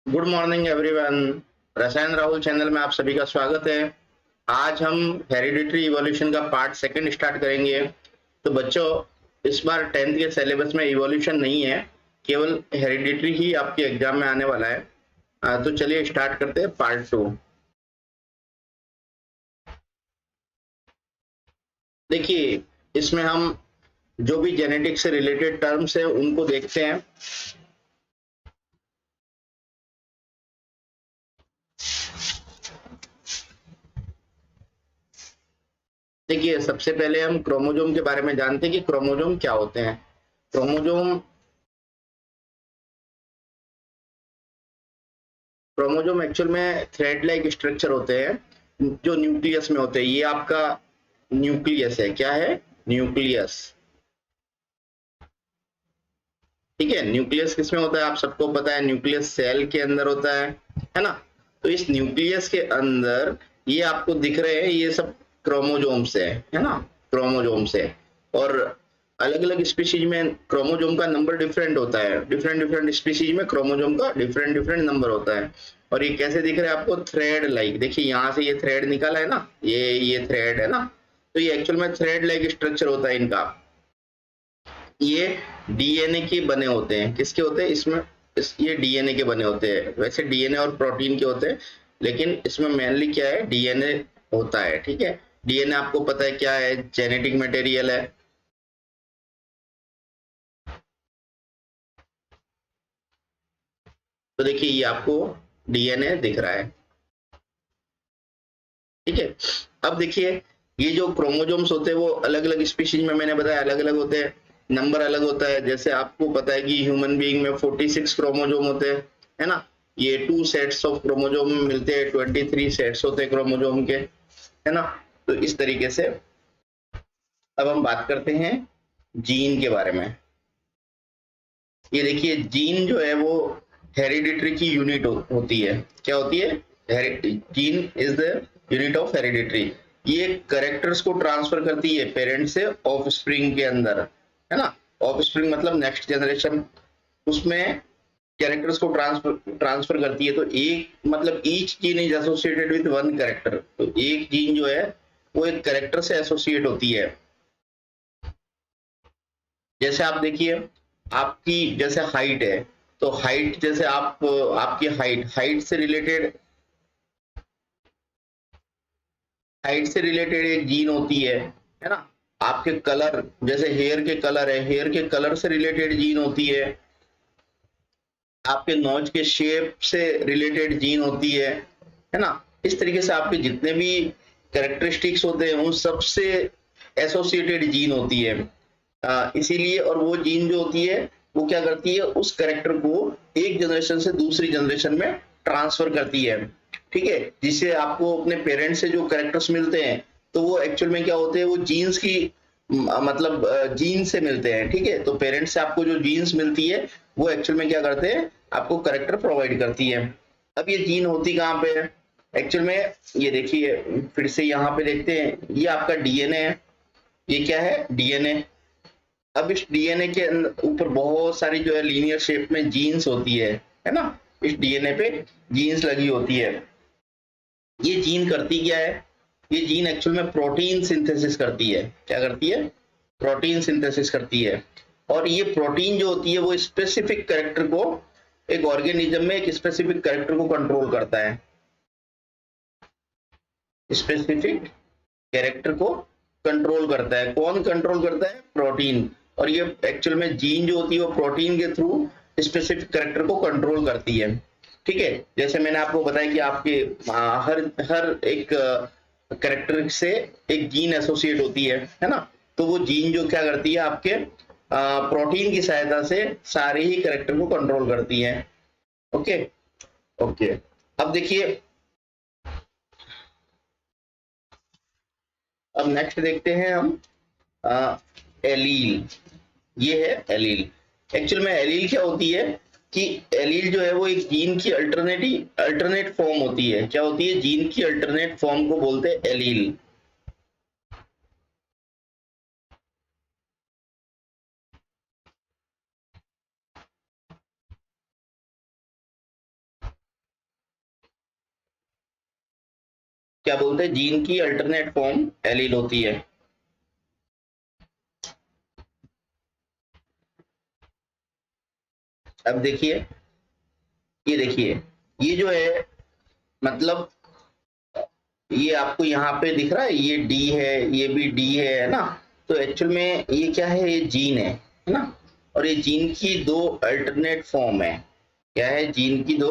Good morning everyone. रसायन Rahul channel में आप सभी का स्वागत है। आज हम हेरिडिटरी इवोल्यूशन का पार्ट सेकंड स्टार्ट करेंगे। तो बच्चों, इस बार 10th के सिलेबस में इवोल्यूशन नहीं है, केवल हेरिडिटरी ही आपके एग्जाम में आने वाला है। तो चलिए स्टार्ट करते हैं पार्ट 2। देखिए, इसमें हम जो भी जेनेटिक्स से रिलेटेड टर्म्स है उनको देखते हैं। देखिए, सबसे पहले हम क्रोमोजोम के बारे में जानते हैं कि क्रोमोजोम क्या होते हैं। क्रोमोजोम क्रोमोजोम एक्चुअल में थ्रेड लाइक स्ट्रक्चर होते हैं जो न्यूक्लियस में होते हैं। ये आपका न्यूक्लियस है। क्या है? न्यूक्लियस। ठीक है, न्यूक्लियस किसमें होता है आप सबको पता है, न्यूक्लियस सेल के अंदर होता है ना। तो इस न्यूक्लियस के अंदर ये आपको दिख रहे हैं, ये सब क्रोमोजोम्स है ना, क्रोमोजोम्स है। और अलग अलग स्पीशीज में क्रोमोजोम का नंबर डिफरेंट होता है। डिफरेंट डिफरेंट स्पीशीज में क्रोमोजोम का डिफरेंट डिफरेंट नंबर होता है। और ये कैसे दिख रहा है आपको? Thread like. देखिए यहाँ से ये थ्रेड निकला है ना, ये थ्रेड है ना। तो ये एक्चुअल में थ्रेड लाइक स्ट्रक्चर होता है इनका। ये डीएनए के बने होते हैं। किसके होते हैं इसमें? ये डीएनए के बने होते हैं। वैसे डीएनए और प्रोटीन के होते हैं, लेकिन इसमें मेनली क्या है, डीएनए होता है। ठीक है, डीएनए आपको पता है क्या है? जेनेटिक मटेरियल है। तो देखिए ये आपको डीएनए दिख रहा है। ठीक है, अब देखिए ये जो क्रोमोजोम्स होते हैं वो अलग अलग स्पीशीज में, मैंने बताया अलग अलग होते हैं, नंबर अलग होता है। जैसे आपको पता है कि ह्यूमन बीइंग में 46 क्रोमोजोम होते हैं, है ना। ये 2 सेट्स ऑफ क्रोमोजोम मिलते हैं, 23 सेट्स होते हैं क्रोमोजोम के, है ना। तो इस तरीके से अब हम बात करते हैं जीन के बारे में। ये देखिए जीन जो है वो हेरिडिटरी की यूनिट होती है। क्या होती है? Gene is the unit of hereditary. ये कैरेक्टर्स को ट्रांसफर करती है पेरेंट से ऑफ स्प्रिंग के अंदर, है ना। ऑफ स्प्रिंग मतलब नेक्स्ट जनरेशन, उसमें कैरेक्टर्स को ट्रांसफर ट्रांसफर करती है। तो एक मतलब each gene is associated with one character. तो एक जीन जो है वो एक कैरेक्टर से एसोसिएट होती है। जैसे आप देखिए, आपकी जैसे हाइट है, तो हाइट जैसे आप आपकी हाइट हाइट से रिलेटेड, हाइट से रिलेटेड एक जीन होती है ना। आपके कलर, जैसे हेयर के कलर है, हेयर के कलर से रिलेटेड जीन होती आपके नोज के शेप से रिलेटेड जीन होती है ना। इस तरीके से आपके जितने भी कैरेक्टरिस्टिक्स होते हैं उन सबसे एसोसिएटेड जीन होती है। इसीलिए और वो जीन जो होती है वो क्या करती है, उस कैरेक्टर को एक जनरेशन से दूसरी जनरेशन में ट्रांसफर करती है। ठीक है, जिससे आपको अपने पेरेंट्स से जो कैरेक्टर्स मिलते हैं, तो वो एक्चुअल में क्या होते हैं, वो जीन्स की मतलब जीन से मिलते हैं। ठीक है, तो पेरेंट्स से आपको जो जीन्स मिलती है वो एक्चुअल में क्या करते हैं, आपको कैरेक्टर प्रोवाइड करती है। अब ये जीन होती कहाँ पे है एक्चुअल में? ये देखिए, फिर से यहाँ पे देखते हैं, ये आपका डीएनए है। ये क्या है? डीएनए। अब इस डीएनए के ऊपर बहुत सारी जो है लीनियर शेप में जीन्स होती है ना। इस डीएनए पे जीन्स लगी होती है। ये जीन करती क्या है? ये जीन एक्चुअल में प्रोटीन सिंथेसिस करती है। क्या करती है? प्रोटीन सिंथेसिस करती है। और ये प्रोटीन जो होती है वो स्पेसिफिक कैरेक्टर को, एक ऑर्गेनिज्म में एक स्पेसिफिक कैरेक्टर को कंट्रोल करता है। स्पेसिफिक कैरेक्टर को कंट्रोल करता है। कौन कंट्रोल करता है? प्रोटीन। और ये एक्चुअल में जीन जो होती है वो प्रोटीन के थ्रू स्पेसिफिक कैरेक्टर को कंट्रोल करती है। ठीक है, जैसे मैंने आपको बताया कि आपके हर हर एक कैरेक्टर से एक जीन एसोसिएट होती है ना। तो वो जीन जो क्या करती है, आपके प्रोटीन की सहायता से सारे ही कैरेक्टर को कंट्रोल करती है। ओके। ओके, अब देखिए, अब नेक्स्ट देखते हैं हम एलील। ये है एलील। एक्चुअल में एलील क्या होती है कि एलील जो है वो एक जीन की अल्टरनेट फॉर्म होती है। क्या होती है? जीन की अल्टरनेट फॉर्म को बोलते हैं एलील। क्या बोलते हैं, जीन की अल्टरनेट फॉर्म एलील होती है। अब देखिए, ये देखिए, ये जो है मतलब ये आपको यहाँ पे दिख रहा है, ये डी है, ये भी डी है ना। तो एक्चुअल में ये क्या है, ये जीन है ना। और ये जीन की दो अल्टरनेट फॉर्म है। क्या है, जीन की दो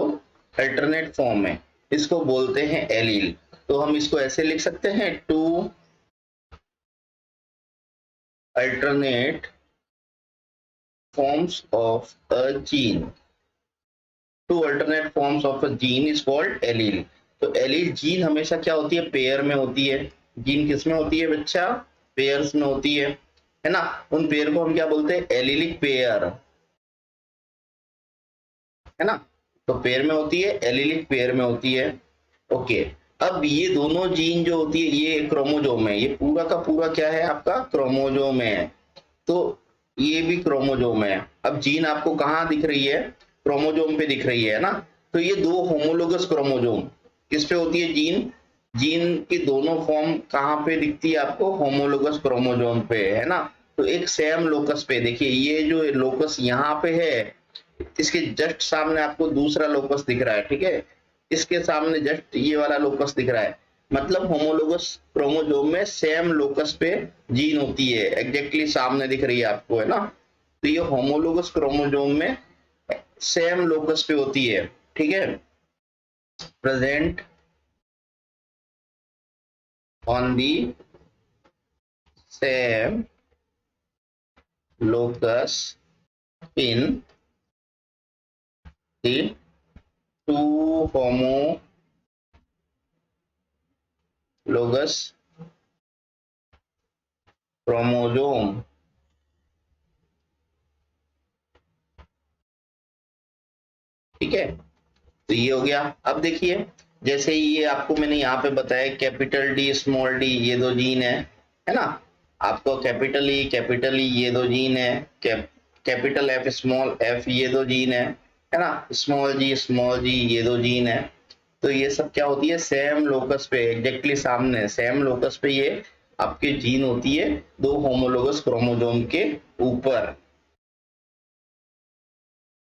अल्टरनेट फॉर्म है, इसको बोलते हैं एलील। तो हम इसको ऐसे लिख सकते हैं, two alternate forms of a gene, two alternate forms of a gene is called allele. तो एलील जीन हमेशा क्या होती है, पेयर में होती है। जीन किस में होती है बच्चा, पेयर्स में होती है ना। उन पेयर को हम क्या बोलते हैं, एलिलिक पेयर, है ना। तो पेयर में होती है, एलिलिक पेयर में होती है। ओके, अब ये दोनों जीन जो होती है, ये क्रोमोजोम है, ये पूरा का पूरा क्या है आपका, क्रोमोजोम है। तो ये भी क्रोमोजोम है। अब जीन आपको कहाँ दिख रही है, क्रोमोजोम पे दिख रही है ना। तो ये दो होमोलोगस क्रोमोजोम किस पे होती है, जीन, जीन की दोनों फॉर्म कहाँ पे दिखती है आपको, होमोलोगस क्रोमोजोम पे, है ना। तो एक सेम लोकस पे देखिए, ये जो लोकस यहाँ पे है, इसके जस्ट सामने आपको दूसरा लोकस दिख रहा है, ठीक है। इसके सामने जस्ट ये वाला लोकस दिख रहा है। मतलब होमोलोगस क्रोमोजोम में सेम लोकस पे जीन होती है, एग्जैक्टली सामने दिख रही है आपको, है ना। तो ये होमोलोगस क्रोमोजोम में सेम लोकस पे होती है, ठीक है, present on the same locus in the two homologous chromosome. ठीक है, तो ये हो गया। अब देखिए, जैसे ये आपको मैंने यहाँ पे बताया, कैपिटल डी स्मॉल डी ये दो जीन है ना। आपको कैपिटल ई ये दो जीन है, कैपिटल एफ स्मॉल एफ ये दो जीन है ना। स्मॉल जी ये दो जीन है। तो ये सब क्या होती है, सेम लोकस पे, एग्जैक्टली सामने सेम लोकस पे ये आपके जीन होती है, दो होमोलोगस क्रोमोजोम के ऊपर।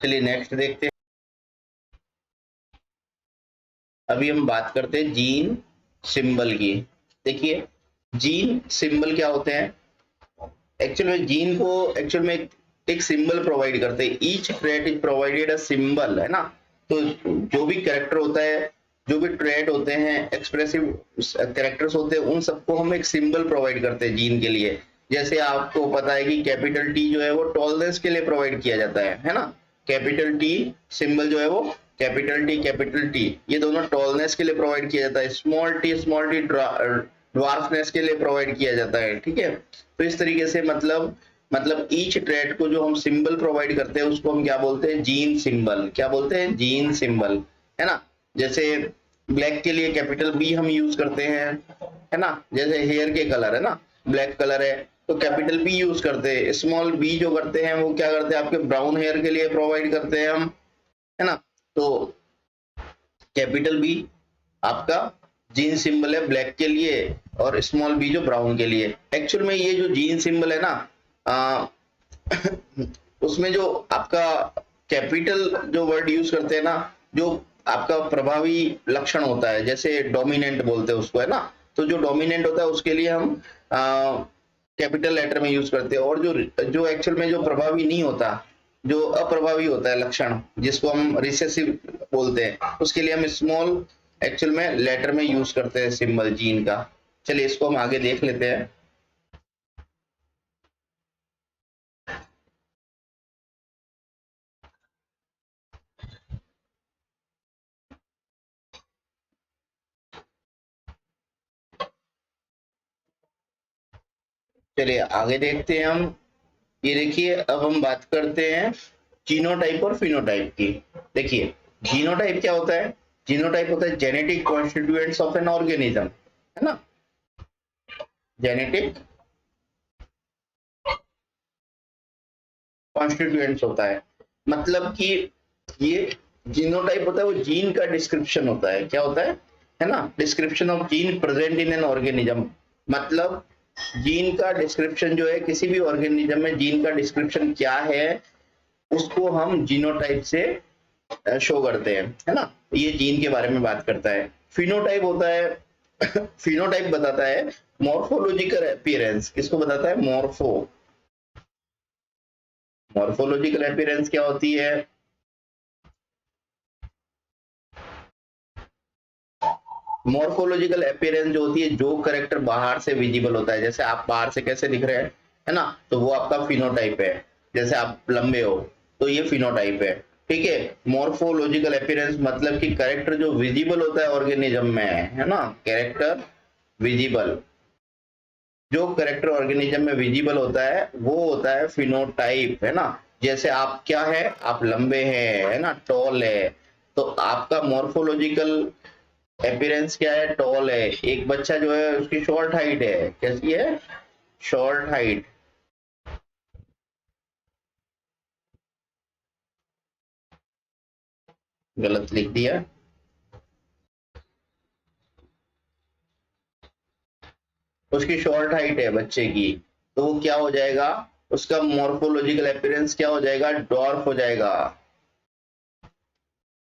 चलिए नेक्स्ट देखते हैं। अभी हम बात करते हैं जीन सिंबल की। देखिए, जीन सिंबल क्या होते हैं, एक्चुअल में जीन को एक्चुअल में एक सिंबल प्रोवाइड करते हैं। Each trait is provided a symbol, है ना। तो जो भी कैरेक्टर होता है, जो भी ट्रेट होते हैं, एक्सप्रेसिव कैरेक्टर्स होते हैं, उन सबको हम एक सिंबल प्रोवाइड करते हैं जीन के लिए। जैसे आपको पता है कि कैपिटल टी जो है वो टॉलरेंस के लिए प्रोवाइड किया जाता है ना। कैपिटल टी सिंबल जो है वो कैपिटल टी ये दोनों टॉलनेस के लिए प्रोवाइड किया जाता है। स्मॉल टी ड्वार्फनेस के लिए प्रोवाइड किया जाता है, ठीक है। तो इस तरीके से मतलब ईच ट्रेट को जो हम सिंबल प्रोवाइड करते हैं उसको हम क्या बोलते हैं, जीन सिंबल। क्या बोलते हैं, जीन सिंबल, है ना। जैसे ब्लैक के लिए कैपिटल बी हम यूज करते हैं, है ना। जैसे हेयर के कलर है ना, ब्लैक कलर है तो कैपिटल बी यूज करते हैं। स्मॉल बी जो करते हैं वो क्या करते हैं, आपके ब्राउन हेयर के लिए प्रोवाइड करते हैं हम, है ना। तो कैपिटल बी आपका जीन सिंबल है ब्लैक के लिए, और स्मॉल बी जो ब्राउन के लिए। एक्चुअल में ये जो जीन सिंबल है ना, आ, उसमें जो आपका कैपिटल जो वर्ड यूज करते हैं ना, जो आपका प्रभावी लक्षण होता है, जैसे डोमिनेंट बोलते हैं उसको, है ना। तो जो डोमिनेंट होता है उसके लिए हम कैपिटल लेटर में यूज करते हैं। और जो जो एक्चुअल में जो प्रभावी नहीं होता, जो अप्रभावी होता है लक्षण, जिसको हम रिसेसिव बोलते हैं, उसके लिए हम स्मॉल एक्चुअल में लेटर में यूज करते हैं सिंबल जीन का। चलिए इसको हम आगे देख लेते हैं। चलिए आगे देखते हैं हम। ये देखिए, अब हम बात करते हैं जीनोटाइप और फिनोटाइप की। देखिए, जीनोटाइप क्या होता है, जीनोटाइप होता है genetic constituents of an organism, है ना। जेनेटिक कॉन्स्टिट्यूएंट्स होता है, मतलब कि ये जीनोटाइप होता है वो जीन का डिस्क्रिप्शन होता है। क्या होता है, है ना, description of gene present in an organism, मतलब जीन का डिस्क्रिप्शन जो है किसी भी ऑर्गेनिज्म में जीन का डिस्क्रिप्शन क्या है उसको हम जीनोटाइप से शो करते हैं, है ना। ये जीन के बारे में बात करता है। फिनोटाइप होता है फिनोटाइप बताता है मॉर्फोलॉजिकल अपीयरेंस, किसको बताता है, मॉर्फोलॉजिकल अपीयरेंस क्या होती है, मॉर्फोलॉजिकल अपीयरेंस जो होती है जो करेक्टर बाहर से विजिबल होता है, जैसे आप बाहर से कैसे दिख रहे हैं, है ना, तो वो आपका फिनोटाइप है। जैसे आप लंबे हो तो ये फिनोटाइप है, ठीक है। मॉर्फोलॉजिकल अपीयरेंस मतलब कि करेक्टर जो विजिबल होता है ऑर्गेनिज्म में, है ना, कैरेक्टर विजिबल, जो करेक्टर ऑर्गेनिज्म में विजिबल होता है वो होता है फिनोटाइप, है ना। जैसे आप क्या है, आप लंबे हैं, है ना, टॉल है, तो आपका मॉर्फोलॉजिकल अपीयरेंस क्या है, टॉल है। एक बच्चा जो है उसकी शॉर्ट हाइट है, कैसी है, शॉर्ट हाइट, गलत लिख दिया, उसकी शॉर्ट हाइट है बच्चे की, तो वो क्या हो जाएगा, उसका मॉर्फोलॉजिकल अपीयरेंस क्या हो जाएगा, डॉर्फ हो जाएगा।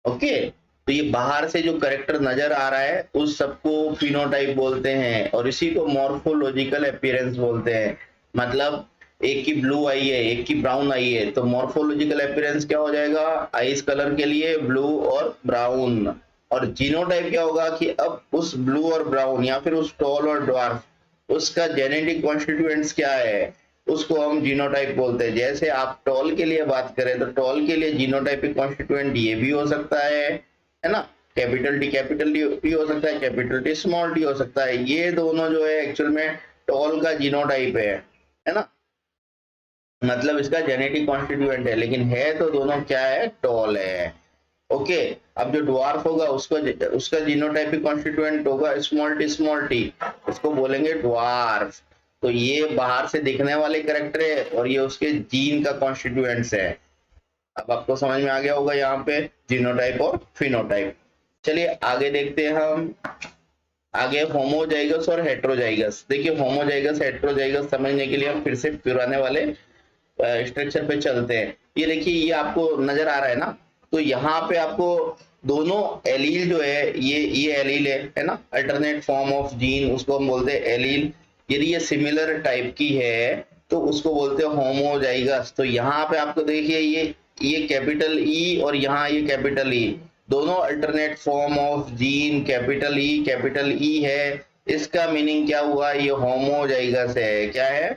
ओके, तो ये बाहर से जो करेक्टर नजर आ रहा है उस सबको फिनोटाइप बोलते हैं और इसी को मॉर्फोलॉजिकल अपीयरेंस बोलते हैं। मतलब एक की ब्लू आई है, एक की ब्राउन आई है, तो मॉर्फोलॉजिकल अपीयरेंस क्या हो जाएगा, आइस कलर के लिए ब्लू और ब्राउन। और जीनोटाइप क्या होगा कि अब उस ब्लू और ब्राउन या फिर उस टॉल और ड्वार्फ उसका जेनेटिक कॉन्स्टिट्यूएंट्स क्या है उसको हम जीनोटाइप बोलते हैं। जैसे आप टॉल के लिए बात करें तो टॉल के लिए जीनोटाइपिक कॉन्स्टिट्यूएंट ये भी हो सकता है ना, कैपिटल टी हो सकता है, कैपिटल टी स्मॉल टी हो सकता है। ये दोनों जो है एक्चुअल में टॉल का जीनोटाइप है ना, मतलब इसका जेनेटिक कॉन्स्टिट्यूएंट है, लेकिन है तो दोनों क्या है, टॉल है। ओके, अब जो ड्वार्फ होगा उसको उसका जीनोटाइपिक कॉन्स्टिट्यूएंट होगा स्मॉल टी, उसको बोलेंगे ड्वार्फ। तो ये बाहर से दिखने वाले कैरेक्टर है और ये उसके जीन का कॉन्स्टिट्यूएंट्स है। अब आपको समझ में आ गया होगा यहाँ पे जीनोटाइप और फिनोटाइप। चलिए आगे देखते हैं हम, आगे होमोजाइगस और हेट्रोजाइगस। देखिए होमोजाइगस हेट्रोजाइगस समझने के लिए हम फिर से पुराने वाले स्ट्रक्चर पे चलते हैं। ये देखिए ये आपको नजर आ रहा है ना, तो यहाँ पे आपको दोनों एलील जो है ये एलील है ना, अल्टरनेट फॉर्म ऑफ जीन उसको हम बोलते हैं एलील। यदि ये सिमिलर टाइप की है तो उसको बोलते हैं होमोजाइगस। तो यहाँ पे आपको देखिए ये कैपिटल ई और यहाँ ये कैपिटल ई, दोनों alternate form of gene capital E है। इसका मीनिंग क्या हुआ, ये होमोजाइगस है, क्या है,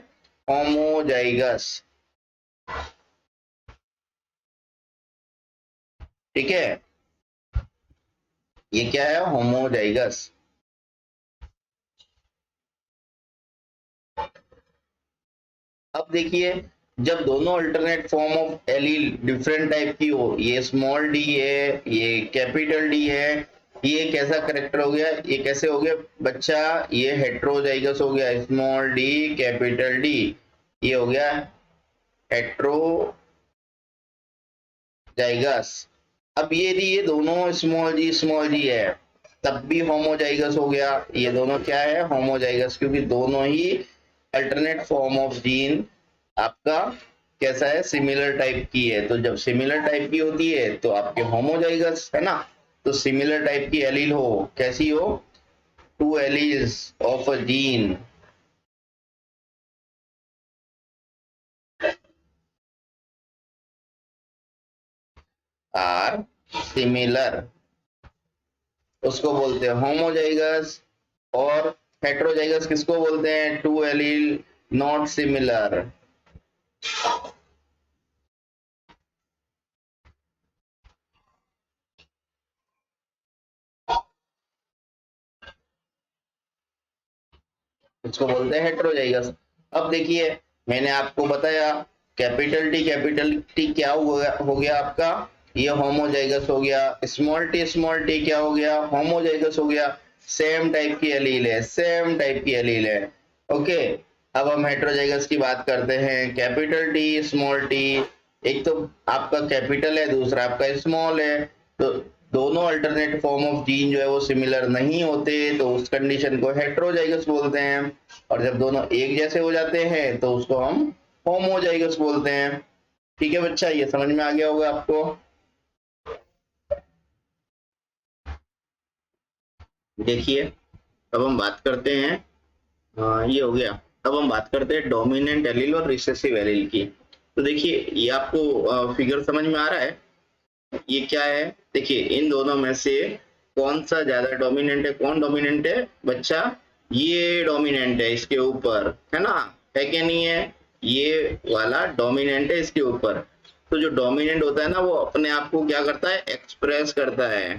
होमोजाइगस, ठीक है, ये क्या है, होमोजाइगस। अब देखिए जब दोनों alternate form of allele different type की हो, ये स्मॉल डी है, ये कैपिटल डी है, ये कैसा करेक्टर हो गया, ये कैसे हो गया बच्चा, ये हेट्रोजाइगस हो गया, स्मॉल डी कैपिटल डी, ये हो गया हेट्रोजाइगस। अब ये दोनों स्मॉल जी है तब भी होमोजाइगस हो गया, ये दोनों क्या है, होमोजाइगस, क्योंकि दोनों ही अल्टरनेट फॉर्म ऑफ जीन आपका कैसा है, सिमिलर टाइप की है। तो जब सिमिलर टाइप की होती है तो आपके होमोजाइगस, है ना। तो सिमिलर टाइप की एलील हो, कैसी हो, two alleles of a gene are similar, उसको बोलते हैं होमोजाइगस। और हेट्रोजाइगस किसको बोलते हैं, टू एलील नॉट सिमिलर। इसको बोलते हैं हेट्रोजाइगस। अब देखिए मैंने आपको बताया कैपिटल टी क्या हो गया आपका, ये होमोजाइगस हो गया। स्मॉल टी क्या हो गया, होमोजाइगस हो गया। सेम टाइप की एलील है, सेम टाइप की एलील है। ओके, अब हम हेट्रोजाइगस की बात करते हैं। कैपिटल टी स्मॉल टी, एक तो आपका कैपिटल है दूसरा आपका स्मॉल है, तो दोनों अल्टरनेट फॉर्म ऑफ जीन जो है वो सिमिलर नहीं होते तो उस कंडीशन को हेटेरोजाइगस बोलते हैं, और जब दोनों एक जैसे हो जाते हैं तो उसको हम होमोजाइगस बोलते हैं। ठीक है बच्चा, ये समझ में आ गया होगा आपको। देखिए अब हम बात करते हैं, ये हो गया। अब हम बात करते हैं डोमिनेंट एलील और रिसेसिव एलील की। तो देखिए ये आपको फिगर समझ में आ रहा है, ये क्या है? देखिए इन दोनों में से कौन सा ज्यादा डोमिनेंट है? कौन डोमिनेंट है बच्चा? ये डोमिनेंट है इसके ऊपर, है ना? है क्या नहीं है? ये वाला डोमिनेंट है इसके ऊपर। तो जो डोमिनेंट होता है ना वो अपने आप को क्या करता है? एक्सप्रेस करता है,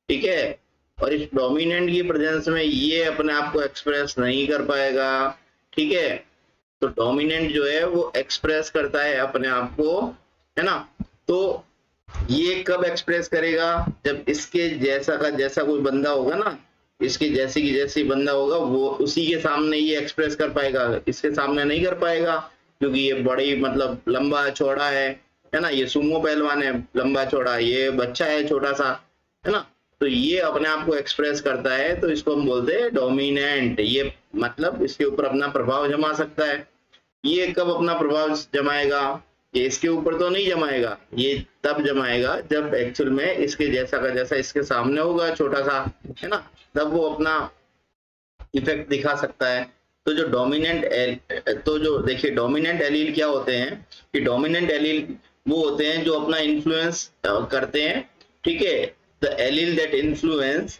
ठीक है? और इस डोमिनेंट की प्रेजेंस में ये अपने आप को एक्सप्रेस नहीं कर पाएगा, ठीक है? तो डोमिनेंट जो है वो एक्सप्रेस करता है अपने आप को, है ना? तो ये कब एक्सप्रेस करेगा? जब इसके जैसा का जैसा कोई बंदा होगा ना, इसके जैसी की जैसी बंदा होगा वो उसी के सामने ये एक्सप्रेस कर पाएगा, इसके सामने नहीं कर पाएगा, क्योंकि ये बड़ी मतलब लंबा चौड़ा है ना? ये सुमो पहलवान है लंबा चौड़ा, ये बच्चा है छोटा सा, है ना? तो ये अपने आप को एक्सप्रेस करता है, तो इसको हम बोलते हैं डोमिनेंट। ये मतलब इसके ऊपर अपना प्रभाव जमा सकता है। ये कब अपना प्रभाव जमाएगा? ये इसके ऊपर तो नहीं जमाएगा, ये तब जमाएगा जब एक्चुअल में इसके जैसा का जैसा इसके सामने होगा छोटा सा, है ना? तब वो अपना इफेक्ट दिखा सकता है। तो जो तो जो देखिए डोमिनेंट एलील क्या होते हैं कि डोमिनेंट एलील वो होते हैं जो अपना इन्फ्लुएंस करते हैं, ठीक है? The allele that influence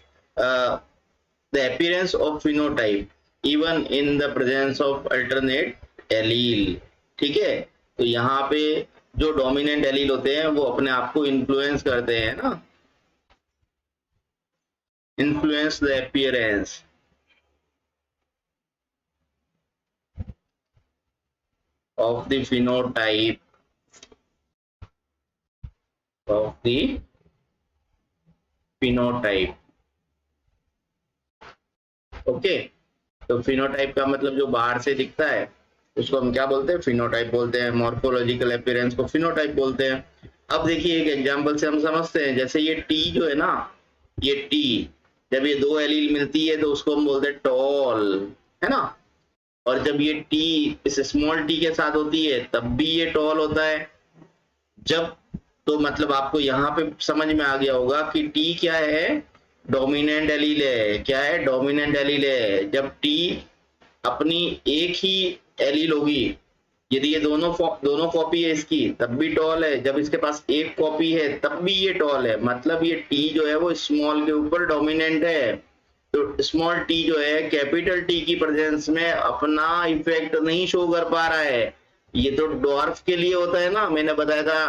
the appearance of phenotype even in the presence of alternate allele, ठीक है? तो यहाँ पे जो डोमिनेंट एलील होते हैं वो अपने आप को इन्फ्लुएंस करते हैं ना, influence the appearance of the phenotype of the phenotype, okay? तो फिनोटाइप का मतलब जो बाहर से दिखता है उसको हम क्या बोलते हैं? फिनोटाइप बोलते हैं। मॉर्फोलॉजिकल अपीयरेंस को फिनोटाइप बोलते हैं। अब देखिए एक एग्जांपल से हम समझते हैं, जैसे ये टी जो है ना, ये टी जब ये दो एलील मिलती है तो उसको हम बोलते हैं टॉल, है ना? और जब ये टी इस स्मॉल टी के साथ होती है तब भी ये टॉल होता है। जब तो मतलब आपको यहाँ पे समझ में आ गया होगा कि टी क्या है? डोमिनेंट एलील है। क्या है? डोमिनेंट एलील है। जब टी अपनी एक ही एलील होगी, यदि ये दोनों कॉपी है इसकी तब भी टॉल है, जब इसके पास एक कॉपी है तब भी ये टॉल है। मतलब ये टी जो है वो स्मॉल के ऊपर डोमिनेंट है। तो स्मॉल टी जो है कैपिटल टी की प्रेजेंस में अपना इफेक्ट नहीं शो कर पा रहा है। ये तो ड्वार्फ के लिए होता है ना, मैंने बताया था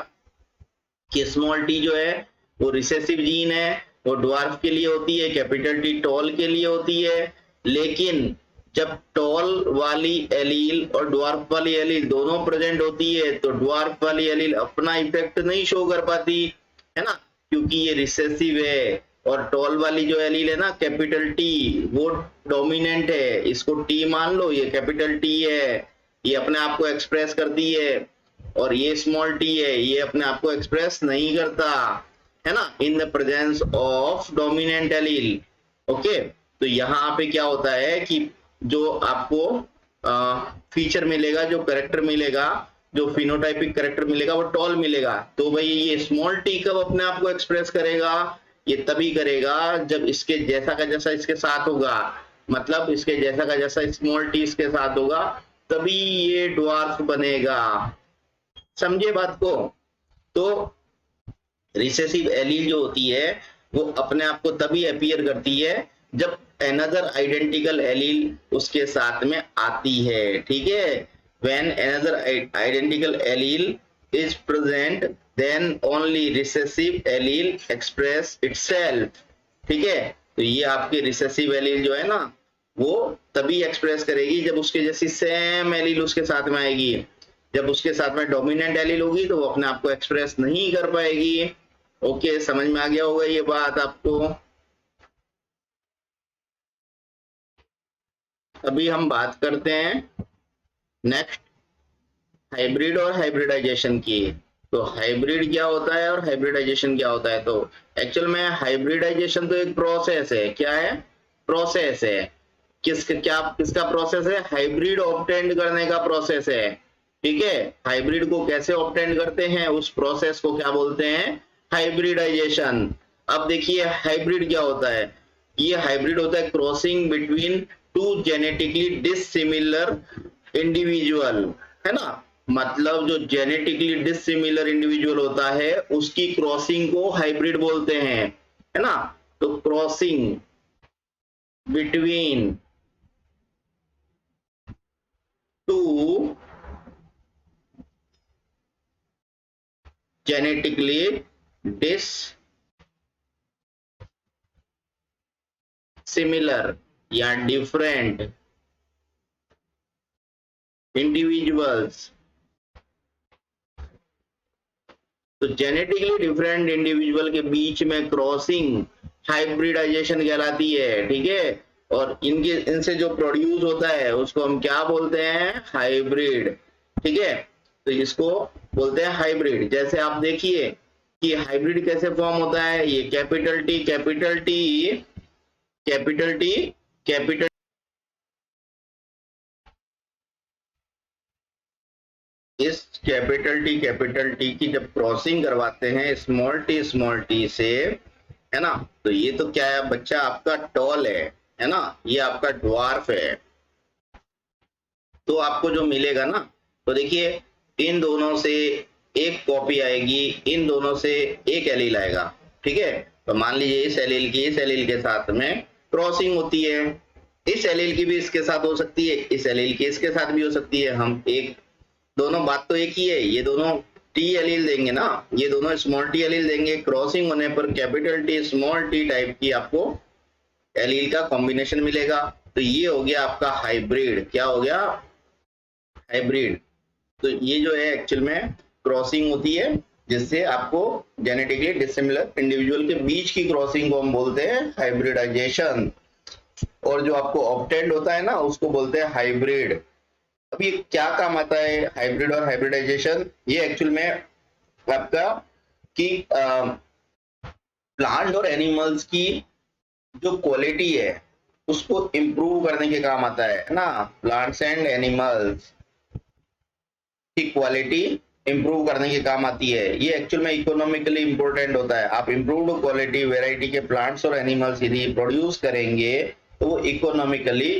कि स्मॉल टी जो है वो रिसेसिव जीन है, वो ड्वार्फ के लिए होती है, कैपिटल टी टॉल के लिए होती है। लेकिन जब टॉल वाली एलील और ड्वार्फ वाली एलील दोनों प्रेजेंट होती है तो ड्वार्फ वाली एलील अपना इफेक्ट नहीं शो कर पाती, है ना? क्योंकि ये रिसेसिव है। और टॉल वाली जो एलील है ना, कैपिटल टी, वो डोमिनेंट है। इसको टी मान लो, ये कैपिटल टी है, ये अपने आप को एक्सप्रेस करती है। और ये स्मॉल टी है, ये अपने आप को एक्सप्रेस नहीं करता, है ना? In the presence of dominant allele, okay? तो यहाँ पे क्या होता है कि जो आपको फीचर मिलेगा, जो करेक्टर मिलेगा, जो फिनोटाइपिक करेक्टर मिलेगा वो टॉल मिलेगा। तो भाई ये स्मॉल टी कब अपने आप को एक्सप्रेस करेगा? ये तभी करेगा जब इसके जैसा का जैसा इसके साथ होगा। मतलब इसके जैसा का जैसा स्मॉल टी इसके साथ होगा तभी ये ड्वार्फ बनेगा। समझे बात को? तो रिसेसिव एलील जो होती है वो अपने आप को तभी अपीयर करती है जब अनदर आइडेंटिकल एलील उसके साथ में आती है, ठीक है? When another identical allele is present then only recessive allele express itself, ठीक है? तो ये आपकी रिसेसिव एलील जो है ना वो तभी एक्सप्रेस करेगी जब उसके जैसी सेम एलील उसके साथ में आएगी। जब उसके साथ में डोमिनेंट एलील होगी तो वो अपने आप को एक्सप्रेस नहीं कर पाएगी। ओके, समझ में आ गया होगा ये बात आपको। अभी हम बात करते हैं नेक्स्ट हाइब्रिड और हाइब्रिडाइजेशन की। तो हाइब्रिड क्या होता है और हाइब्रिडाइजेशन क्या होता है? तो एक्चुअल में हाइब्रिडाइजेशन तो एक प्रोसेस है। क्या है? प्रोसेस है। किसका प्रोसेस है? हाइब्रिड ऑब्टेंड करने का प्रोसेस है। ठीक है, हाइब्रिड को कैसे ऑब्टेंड करते हैं, उस प्रोसेस को क्या बोलते हैं? हाइब्रिडाइजेशन। अब देखिए हाइब्रिड क्या होता है? ये हाइब्रिड होता है crossing between two genetically dissimilar individual, है ना। मतलब जो जेनेटिकली डिसिमिलर इंडिविजुअल होता है उसकी क्रॉसिंग को हाइब्रिड बोलते हैं, है ना। तो crossing between two genetically dissimilar या डिफरेंट इंडिविजुअल्स, तो जेनेटिकली डिफरेंट इंडिविजुअल के बीच में क्रॉसिंग हाइब्रिडाइजेशन कहलाती है। ठीक है, और इनसे जो प्रोड्यूस होता है उसको हम क्या बोलते हैं? हाइब्रिड। ठीक है, तो इसको बोलते हैं हाइब्रिड। जैसे आप देखिए कि हाइब्रिड कैसे फॉर्म होता है, ये capital T capital T capital T capital, इस कैपिटल टी की जब क्रॉसिंग करवाते हैं स्मॉल टी से, है ना, तो ये तो क्या है बच्चा, आपका टॉल है ना, ये आपका ड्वार्फ है। तो आपको जो मिलेगा ना, तो देखिए इन दोनों से एक कॉपी आएगी, इन दोनों से एक एलील आएगा। ठीक है, तो मान लीजिए इस एलील की इस एलील के साथ में क्रॉसिंग होती है, इस एलील की भी इसके साथ हो सकती है, इस एलील की इसके साथ भी हो सकती है। हम एक दोनों बात तो एक ही है, ये दोनों टी एलील देंगे ना, ये दोनों स्मॉल टी एलील देंगे, क्रॉसिंग होने पर capital T small T type की आपको एलील का कॉम्बिनेशन मिलेगा। तो ये हो गया आपका हाइब्रिड। क्या हो गया? हाइब्रिड। तो ये जो है एक्चुअल में क्रॉसिंग होती है जिससे आपको जेनेटिकली डिसिमिलर इंडिविजुअल के बीच की क्रॉसिंग को हम बोलते हैं हाइब्रिडाइजेशन, और जो आपको ऑब्टेंड होता है ना उसको बोलते हैं हाइब्रिड। अब ये क्या काम आता है हाइब्रिड और हाइब्रिडाइजेशन? ये एक्चुअल में आपका कि प्लांट और एनिमल्स की जो क्वालिटी है उसको इंप्रूव करने के काम आता है ना। प्लांट्स एंड एनिमल्स की क्वालिटी इंप्रूव करने के काम आती है। ये एक्चुअल में इकोनॉमिकली इंपॉर्टेंट होता है। आप इंप्रूव्ड क्वालिटी वेराइटी के प्लांट्स और एनिमल्स यदि प्रोड्यूस करेंगे तो वो इकोनॉमिकली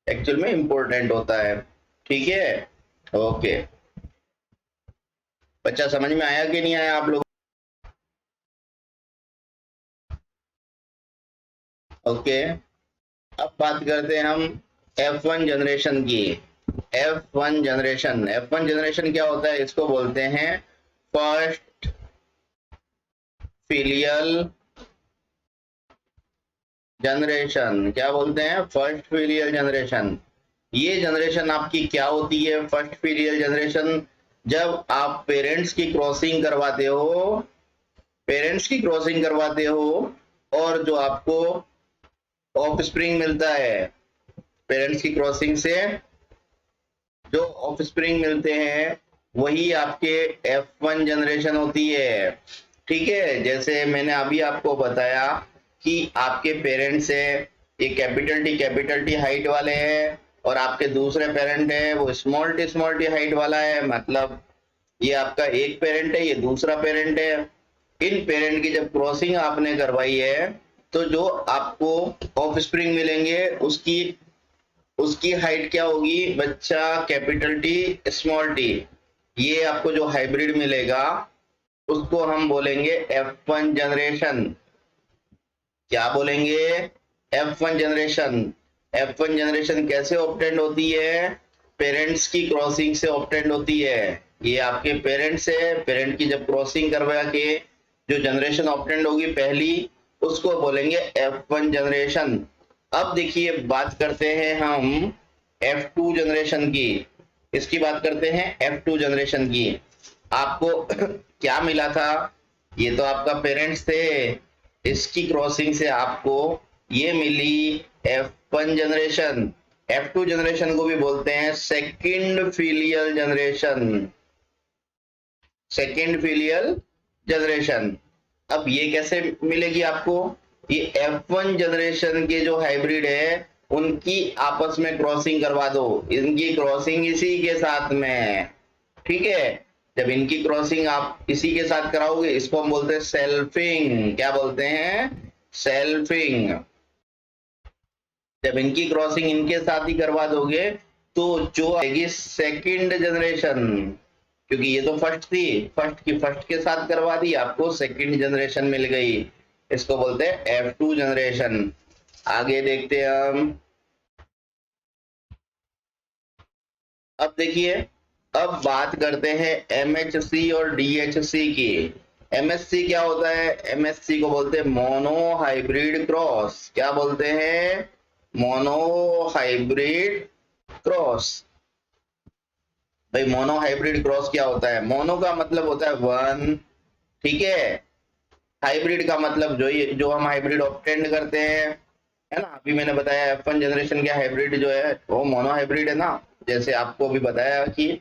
एक्चुअल में इंपॉर्टेंट होता है। ठीक है, ओके बच्चा समझ में आया कि नहीं आया आप लोग? ओके, अब बात करते हैं हम F1 जनरेशन की। F1 जनरेशन क्या होता है? इसको बोलते हैं फर्स्ट फिलियल जनरेशन। क्या बोलते हैं? First filial generation. ये जनरेशन आपकी क्या होती है? फर्स्ट फिलियल जनरेशन जब आप पेरेंट्स की क्रॉसिंग करवाते हो, और जो आपको ऑफस्प्रिंग मिलता है, पेरेंट्स की क्रॉसिंग से जो ऑफस्प्रिंग मिलते हैं वही आपके F1 जनरेशन होती है। ठीक है, जैसे मैंने अभी आपको बताया कि आपके पेरेंट्स है, ये कैपिटल टी हाइट वाले हैं, और आपके दूसरे पेरेंट है वो स्मॉल टी हाइट वाला है। मतलब ये आपका एक पेरेंट है, ये दूसरा पेरेंट है। इन पेरेंट की जब क्रॉसिंग आपने करवाई है तो जो आपको ऑफस्प्रिंग मिलेंगे उसकी उसकी हाइट क्या होगी बच्चा? Capital T small T. ये आपको जो हाइब्रिड मिलेगा उसको हम बोलेंगे F1 जनरेशन। क्या बोलेंगे? F1 generation. F1 जनरेशन कैसे ऑब्टेंड होती है? पेरेंट्स की क्रॉसिंग से ऑब्टेंड होती है। ये आपके पेरेंट्स है, पेरेंट की जब क्रॉसिंग करवा के जो जनरेशन ऑब्टेंड होगी पहली, उसको बोलेंगे F1 जनरेशन। अब देखिए बात करते हैं हम F2 जनरेशन की। इसकी बात करते हैं F2 जनरेशन की। आपको क्या मिला था? ये तो आपका पेरेंट्स थे, इसकी क्रॉसिंग से आपको ये मिली F1 जनरेशन। F2 जनरेशन को भी बोलते हैं second filial generation. Second filial generation. अब ये कैसे मिलेगी आपको, ये F1 जनरेशन के जो हाइब्रिड है उनकी आपस में क्रॉसिंग करवा दो, इनकी क्रॉसिंग इसी के साथ में, ठीक है। जब इनकी क्रॉसिंग आप इसी के साथ कराओगे, इसको हम बोलते हैं सेल्फिंग। क्या बोलते हैं, सेल्फिंग। जब इनकी क्रॉसिंग इनके साथ ही करवा दोगे तो जो आएगी सेकंड जनरेशन, क्योंकि ये तो फर्स्ट थी, फर्स्ट की फर्स्ट के साथ करवा दी, आपको सेकंड जनरेशन मिल गई, इसको बोलते हैं F2 जनरेशन। आगे देखते हैं हम। अब देखिए, अब बात करते हैं MHC और DHC की। MSC क्या होता है, MSC को बोलते हैं मोनो हाइब्रिड क्रॉस। क्या बोलते हैं, मोनो हाइब्रिड क्रॉस। भाई मोनो हाइब्रिड क्रॉस क्या होता है, मोनो का मतलब होता है वन, ठीक है। हाइब्रिड का मतलब जो हम हाइब्रिड ऑब्टेंड करते हैं, है ना। अभी मैंने बताया F1 जनरेशन के हाइब्रिड जो है वो मोनो हाइब्रिड है ना, जैसे आपको भी बताया कि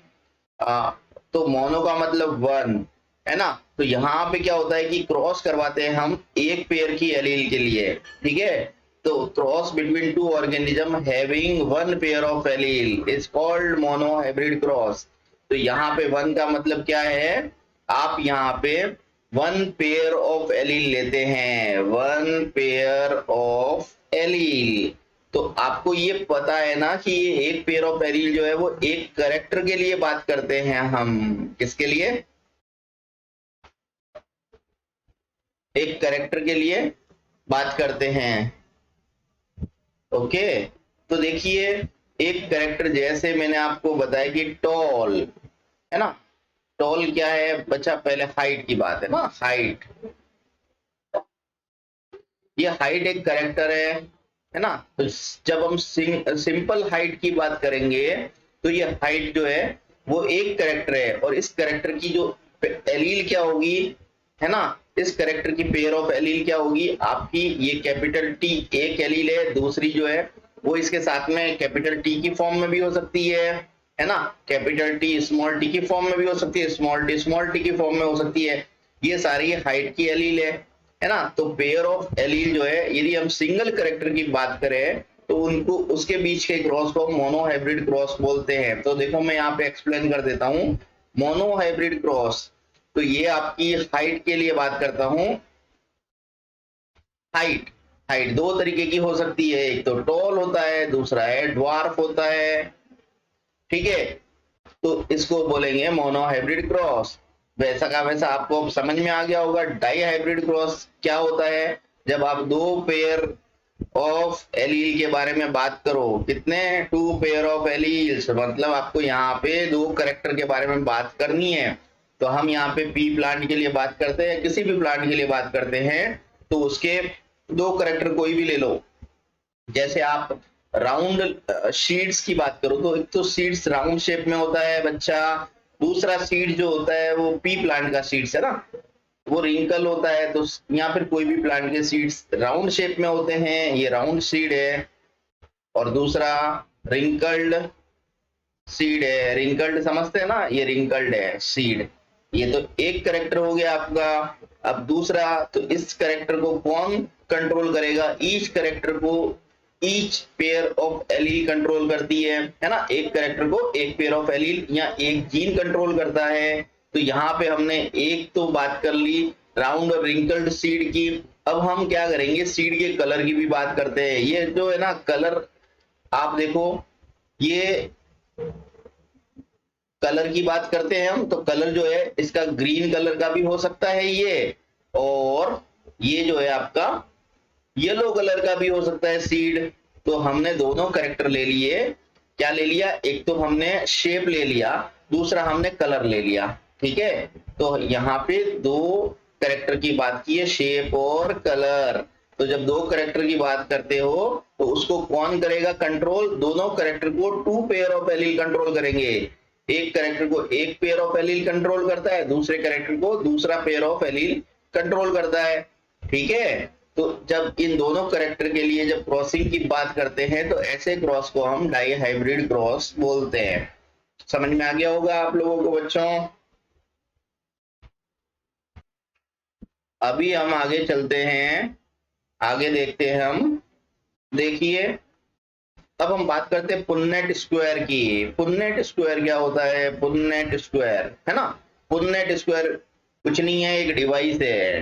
तो मोनो का मतलब वन, है ना। तो यहाँ पे क्या होता है कि क्रॉस करवाते हैं हम एक पेयर की एलील के लिए, ठीक है। तो cross between two organism having one pair of allele is called mono hybrid cross. तो यहाँ पे वन का मतलब क्या है, आप यहाँ पे वन पेयर ऑफ एलील लेते हैं, वन पेयर ऑफ एलील। तो आपको ये पता है ना कि ये एक पेयर ऑफ एलील जो है वो एक कैरेक्टर के लिए बात करते हैं हम, किसके लिए, एक कैरेक्टर के लिए बात करते हैं। ओके, तो देखिए एक कैरेक्टर जैसे मैंने आपको बताया कि टॉल, है ना। टॉल क्या है बच्चा, पहले हाइट की बात है ना, हाइट। ये हाइट एक कैरेक्टर है ना। तो जब हम सिंपल हाइट की बात करेंगे तो ये हाइट जो है वो एक कैरेक्टर है, और इस कैरेक्टर की जो एलील क्या होगी, है ना, इस कैरेक्टर की पेयर ऑफ एलील क्या होगी आपकी, ये कैपिटल टी एक एलील है, दूसरी जो है वो इसके साथ में कैपिटल टी की फॉर्म में भी हो सकती है ना। कैपिटल टी स्मॉल टी की फॉर्म में भी हो सकती है, स्मॉल टी की फॉर्म में हो सकती है। ये सारी हाइट की एलील है ना। तो पेयर ऑफ एलील जो है, यदि हम सिंगल कैरेक्टर की बात करें तो उनको उसके बीच के क्रॉस को मोनो हाइब्रिड क्रॉस बोलते हैं। तो देखो मैं यहाँ पे एक्सप्लेन कर देता हूँ। मोनो हाइब्रिड क्रॉस, तो ये आपकी हाइट के लिए बात करता हूँ। हाइट, हाइट दो तरीके की हो सकती है, एक तो टॉल होता है, दूसरा है ड्वार्फ होता है, ठीक है। तो इसको बोलेंगे मोनो हाइब्रिड क्रॉस। वैसा का वैसा आपको समझ में आ गया होगा। डाई हाइब्रिड क्रॉस क्या होता है, जब आप दो पेयर ऑफ एलील के बारे में बात करो, कितने, टू पेयर ऑफ एलील्स, मतलब आपको यहाँ पे दो कैरेक्टर के बारे में बात करनी है। तो हम यहाँ पे पी प्लांट के लिए बात करते हैं, किसी भी प्लांट के लिए बात करते हैं, तो उसके दो कैरेक्टर कोई भी ले लो। जैसे आप राउंड सीड्स की बात करो तो एक तो सीड्स राउंड शेप में होता है बच्चा, दूसरा सीड जो होता है वो पी प्लांट का सीड्स है ना, वो रिंकल होता है। तो यहाँ पर कोई भी प्लांट के सीड्स राउंड शेप में होते हैं, ये राउंड सीड है, और दूसरा रिंकल्ड सीड है। रिंकल्ड समझते हैं ना, ये रिंकल्ड है सीड। ये तो एक कैरेक्टर हो गया आपका। अब दूसरा, तो इस कैरेक्टर को कौन कंट्रोल करेगा, ईच कैरेक्टर को each pair of allele control करती है ना। एक कैरेक्टर को एक पेयर ऑफ एलील या एक जीन कंट्रोल करता है। तो यहाँ पे हमने एक तो बात कर ली राउंड और रिंकल्ड सीड की। अब हम क्या करेंगे, सीड के कलर की भी बात करते हैं। ये जो है ना कलर, आप देखो, ये कलर की बात करते हैं हम, तो कलर जो है इसका ग्रीन कलर का भी हो सकता है ये, और ये जो है आपका येलो कलर का भी हो सकता है सीड। तो हमने दोनों कैरेक्टर ले लिए, क्या ले लिया, एक तो हमने शेप ले लिया, दूसरा हमने कलर ले लिया, ठीक है। तो यहाँ पे दो कैरेक्टर की बात की है, शेप और कलर। तो जब दो कैरेक्टर की बात करते हो तो उसको कौन करेगा कंट्रोल, दोनों कैरेक्टर को two pair of allele control करेंगे। एक कैरेक्टर को एक पेयर ऑफ एलील कंट्रोल करता है, दूसरे कैरेक्टर को दूसरा पेयर ऑफ एलील कंट्रोल करता है, ठीक है। तो जब इन दोनों कैरेक्टर के लिए जब क्रॉसिंग की बात करते हैं तो ऐसे क्रॉस को हम डाई हाइब्रिड क्रॉस बोलते हैं। समझ में आ गया होगा आप लोगों को बच्चों। अभी हम आगे चलते हैं, आगे देखते हैं हम। देखिए अब हम बात करते हैं पुन्नेट स्क्वायर की। पुन्नेट स्क्वायर क्या होता है? पुन्नेट स्क्वायर है ना, पुन्नेट स्क्वायर कुछ नहीं है, एक डिवाइस है।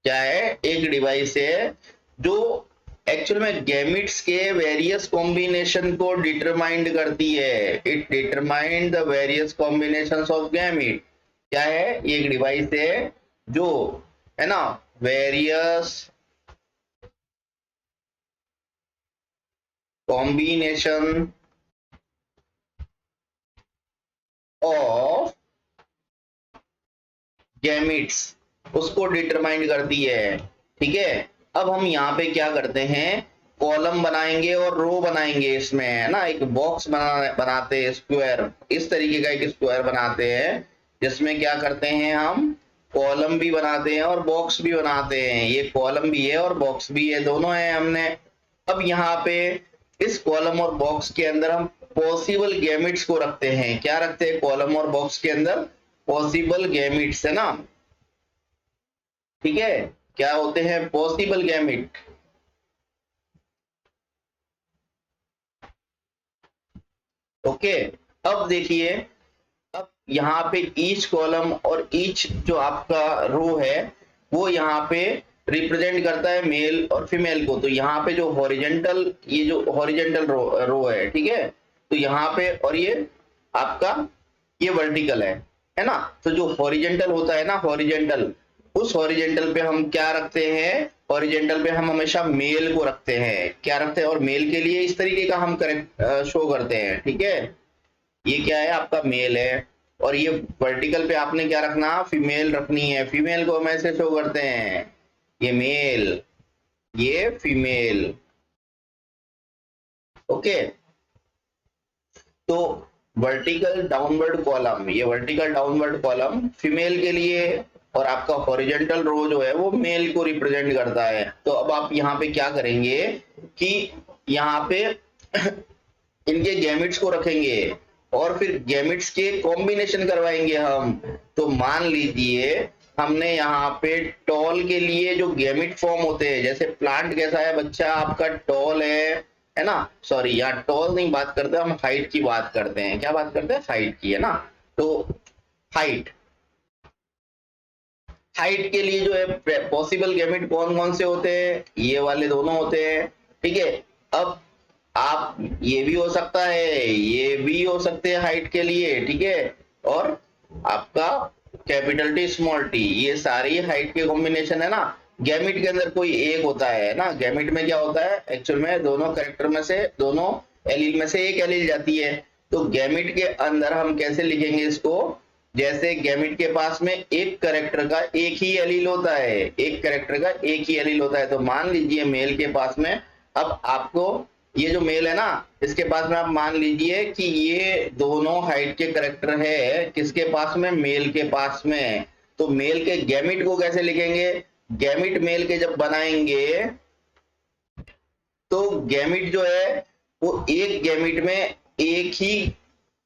क्या है? एक डिवाइस है जो एक्चुअल में गैमिट्स के वेरियस कॉम्बिनेशन को डिटरमाइंड करती है। It determined the various combinations of gamete. क्या है? ये एक डिवाइस है जो है ना वेरियस कॉम्बिनेशन ऑफ गैमिट्स उसको डिटरमाइन करती है। ठीक है, अब हम यहाँ पे क्या करते हैं, कॉलम बनाएंगे और रो बनाएंगे इसमें, है ना। एक बॉक्स बनाते हैं, स्क्वायर, इस तरीके का एक स्क्वायर बनाते हैं जिसमें क्या करते हैं हम, कॉलम भी बनाते हैं और बॉक्स भी बनाते हैं। ये कॉलम भी है और बॉक्स भी है, दोनों है हमने। अब यहाँ पे इस कॉलम और बॉक्स के अंदर हम पॉसिबल गैमिट्स को रखते हैं। क्या रखते हैं कॉलम और बॉक्स के अंदर? पॉसिबल गैमिट्स, है ना। ठीक है, क्या होते हैं? Possible gamete. ओके, अब देखिए, अब यहाँ पे ईच कॉलम और ईच जो आपका रो है वो यहाँ पे रिप्रेजेंट करता है मेल और फीमेल को। तो यहाँ पे जो हॉरिजेंटल, ये जो हॉरिजेंटल रो है, ठीक है, तो यहाँ पे, और ये आपका ये वर्टिकल है ना। तो जो हॉरिजेंटल होता है ना, हॉरिजेंटल, उस हॉरिजेंटल पे हम क्या रखते हैं, हॉरिजेंटल पे हम हमेशा मेल को रखते हैं। क्या रखते हैं? और मेल के लिए इस तरीके का हम करेक्ट शो करते हैं। ठीक है, ये क्या है? आपका मेल है, और ये वर्टिकल पे आपने क्या रखना, फीमेल रखनी है। फीमेल को हम ऐसे शो करते हैं, ये मेल, ये फीमेल। ओके, तो वर्टिकल डाउनवर्ड कॉलम, ये वर्टिकल डाउनवर्ड कॉलम फीमेल के लिए, और आपका हॉरिजेंटल रो जो है वो मेल को रिप्रेजेंट करता है। तो अब आप यहाँ पे क्या करेंगे कि यहाँ पे इनके गैमिट्स को रखेंगे और फिर गैमिट्स के कॉम्बिनेशन करवाएंगे हम। तो मान लीजिए हमने यहाँ पे टॉल के लिए जो गैमिट फॉर्म होते हैं, जैसे प्लांट कैसा है बच्चा आपका, टॉल है ना। सॉरी, यहाँ टॉल नहीं बात करते, हम हाइट की बात करते हैं। क्या बात करते हैं? हाइट की, है ना। तो हाइट, हाइट के लिए जो है पॉसिबल गैमिट कौन कौन से होते हैं? ये वाले दोनों होते हैं। ठीक है, अब आप ये भी हो सकता है, ये भी हो सकते हैं हाइट के लिए। ठीक है, और आपका कैपिटल टी स्मॉल टी, ये सारी हाइट के कॉम्बिनेशन है ना। गैमिट के अंदर कोई एक होता है ना, गैमिट में क्या होता है एक्चुअल में, दोनों कैरेक्टर में से, दोनों एलील में से एक एलील जाती है। तो गैमिट के अंदर हम कैसे लिखेंगे इसको, जैसे गैमिट के पास में एक कैरेक्टर का एक ही एलील होता है, एक कैरेक्टर का एक ही एलील होता है। तो मान लीजिए मेल के पास में, अब आपको ये जो मेल है ना, इसके पास में आप मान लीजिए कि ये दोनों हाइट के कैरेक्टर है, किसके पास में? मेल के पास में। तो मेल के गैमिट को कैसे लिखेंगे? गैमिट मेल के जब बनाएंगे तो गैमिट जो है वो एक गैमिट में एक ही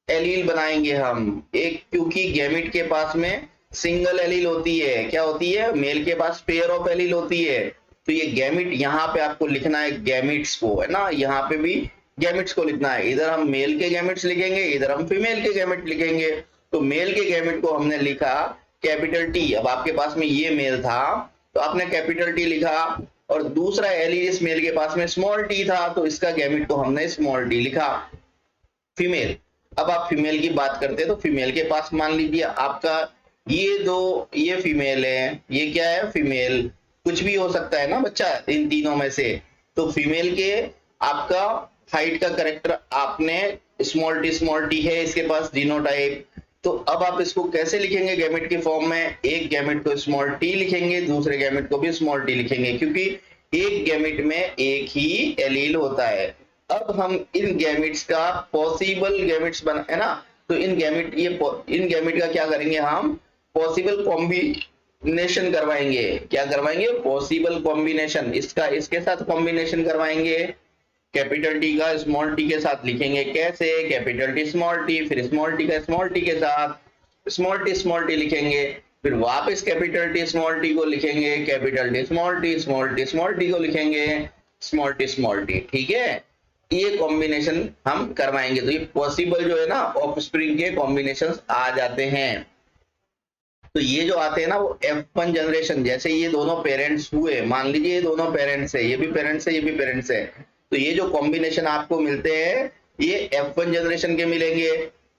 एलील बनाएंगे हम, एक, क्योंकि गैमिट के पास में सिंगल एलील होती है। क्या होती है? मेल के पास पेयर ऑफ एलील होती है। तो ये गैमिट यहाँ पे आपको लिखना है गैमिट्स को, है ना, यहाँ पे भी गैमिट्स को लिखना है। इधर हम मेल के गैमिट्स लिखेंगे, इधर हम फीमेल के गैमिट लिखेंगे। तो मेल के गैमिट को हमने लिखा कैपिटल टी। अब आपके पास में ये मेल था तो आपने कैपिटल टी लिखा, और दूसरा एलील इस मेल के पास में स्मॉल टी था तो इसका गैमिट को हमने स्मॉल टी लिखा। फीमेल, अब आप फीमेल की बात करते हैं तो फीमेल के पास मान लीजिए आपका ये दो, ये फीमेल है, ये क्या है? फीमेल। कुछ भी हो सकता है ना बच्चा इन तीनों में से। तो फीमेल के आपका हाइट का करेक्टर आपने स्मॉल टी है इसके पास, जीनोटाइप। तो अब आप इसको कैसे लिखेंगे गैमेट के फॉर्म में? एक गैमेट को स्मॉल टी लिखेंगे, दूसरे गैमेट को भी स्मॉल टी लिखेंगे, क्योंकि एक गैमेट में एक ही एलील होता है। अब हम इन गैमेट्स का पॉसिबल गैमेट्स बना, है ना, तो इन गैमेट का क्या करेंगे हम? पॉसिबल कॉम्बिनेशन करवाएंगे। क्या करवाएंगे? पॉसिबल कॉम्बिनेशन, इसका इसके साथ कॉम्बिनेशन करवाएंगे। कैपिटल टी का स्मॉल टी के साथ लिखेंगे, कैसे? कैपिटल टी स्मॉल टी, फिर स्मॉल टी का स्मॉल टी के साथ स्मॉल टी लिखेंगे। फिर वापस कैपिटल टी स्मॉल टी को लिखेंगे, capital T small T, small T small T को लिखेंगे, स्मॉल टी स्मॉल टी। ठीक है, ये कॉम्बिनेशन हम करवाएंगे। तो ये पॉसिबल जो है ना ऑफस्प्रिंग के कॉम्बिनेशंस आ जाते हैं। तो ये जो आते हैं ना वो F1 जनरेशन, जैसे ये दोनों पेरेंट्स हुए, मान लीजिए ये दोनों पेरेंट्स है, ये भी पेरेंट्स है, ये भी पेरेंट्स है, तो ये जो कॉम्बिनेशन आपको मिलते हैं ये F1 जनरेशन के मिलेंगे।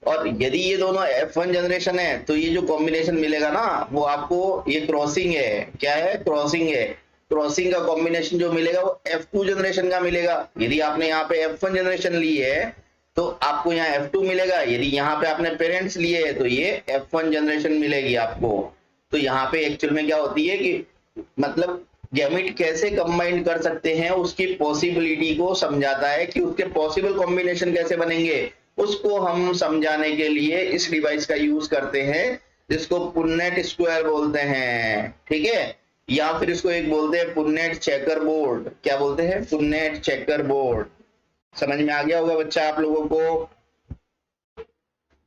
और यदि ये दोनों F1 जनरेशन है तो ये जो कॉम्बिनेशन मिलेगा ना वो आपको ये क्रॉसिंग है। क्या है? क्रॉसिंग है। क्रॉसिंग का कॉम्बिनेशन जो मिलेगा वो F2 जनरेशन का मिलेगा। यदि आपने यहाँ पे F1 जनरेशन ली है तो आपको यहाँ F2 मिलेगा। यदि यहाँ पे आपने पेरेंट्स लिए है तो ये F1 जनरेशन मिलेगी आपको। तो यहाँ पे एक्चुअल में क्या होती है कि मतलब गैमेट कैसे कंबाइन कर सकते हैं उसकी पॉसिबिलिटी को समझाता है कि उसके पॉसिबल कॉम्बिनेशन कैसे बनेंगे, उसको हम समझाने के लिए इस डिवाइस का यूज करते हैं जिसको पुन्नेट स्क्वायर बोलते हैं। ठीक है, या फिर इसको एक बोलते हैं पुन्नेट चेकर बोर्ड। क्या बोलते हैं? पुन्नेट चेकर बोर्ड। समझ में आ गया होगा बच्चा आप लोगों को?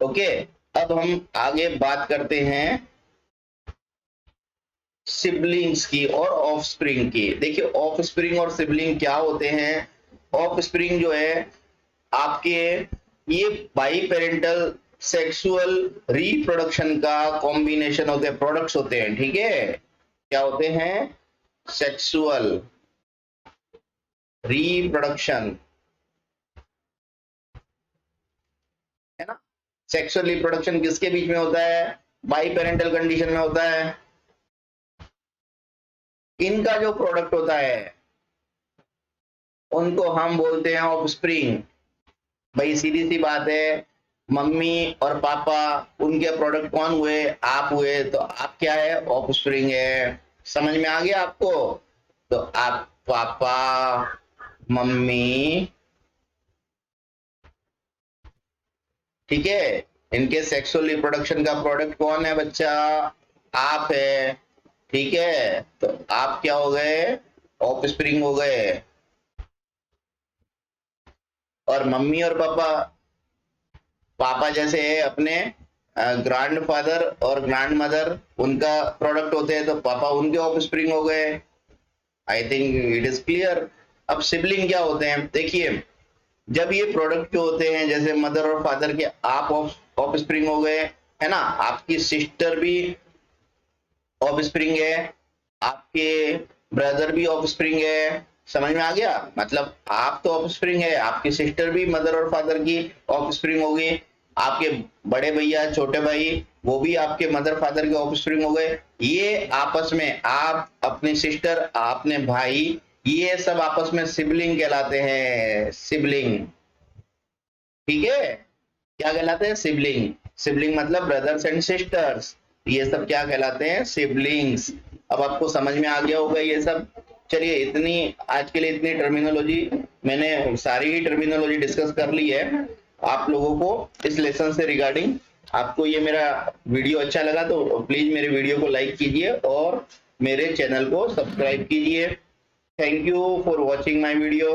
ओके, अब हम आगे बात करते हैं सिबलिंग्स की और ऑफस्प्रिंग की। देखिए ऑफस्प्रिंग और सिबलिंग क्या होते हैं। ऑफस्प्रिंग जो है आपके ये बाई पेरेंटल सेक्सुअल रिप्रोडक्शन का कॉम्बिनेशन होते हैं, प्रोडक्ट्स होते हैं। ठीक है, क्या होते हैं? सेक्सुअल रिप्रोडक्शन, है ना। सेक्सुअल रिप्रोडक्शन किसके बीच में होता है? बाई पेरेंटल कंडीशन में होता है। इनका जो प्रोडक्ट होता है उनको हम बोलते हैं ऑफस्प्रिंग। भाई सीधी सी बात है, मम्मी और पापा उनके प्रोडक्ट कौन हुए? आप हुए, तो आप क्या है? ऑफस्प्रिंग है। समझ में आ गया आपको? तो आप पापा मम्मी, ठीक है, इनके सेक्सुअल रिप्रोडक्शन का प्रोडक्ट कौन है बच्चा? आप है। ठीक है, तो आप क्या हो गए? ऑफस्प्रिंग हो गए। और मम्मी और पापा, पापा जैसे है अपने ग्रैंडफादर और ग्रैंड मदर, उनका प्रोडक्ट होते हैं तो पापा उनके ऑफस्प्रिंग हो गए। I think it is clear. अब सिबलिंग क्या होते हैं? देखिए जब ये प्रोडक्ट जो होते हैं जैसे मदर और फादर के, आप ऑफस्प्रिंग हो गए, है ना। आपकी सिस्टर भी ऑफस्प्रिंग है, आपके ब्रदर भी ऑफस्प्रिंग है। समझ में आ गया? मतलब आप तो ऑफस्प्रिंग है, आपकी सिस्टर भी मदर और फादर की ऑफस्प्रिंग होगी, आपके बड़े भैया छोटे भाई वो भी आपके मदर फादर के ऑफस्प्रिंग हो गए। ये आपस में, आप अपने सिस्टर अपने भाई, ये सब आपस में सिबलिंग कहलाते हैं। सिबलिंग, ठीक है, क्या कहलाते हैं? सिबलिंग। सिबलिंग मतलब ब्रदर्स एंड सिस्टर्स, ये सब क्या कहलाते हैं? सिबलिंग्स। अब आपको समझ में आ गया होगा ये सब। चलिए इतनी आज के लिए इतनी टर्मिनोलॉजी, मैंने सारी ही टर्मिनोलॉजी डिस्कस कर ली है आप लोगों को इस लेसन से रिगार्डिंग। आपको ये मेरा वीडियो अच्छा लगा तो प्लीज मेरे वीडियो को लाइक कीजिए और मेरे चैनल को सब्सक्राइब कीजिए। Thank you for watching my video.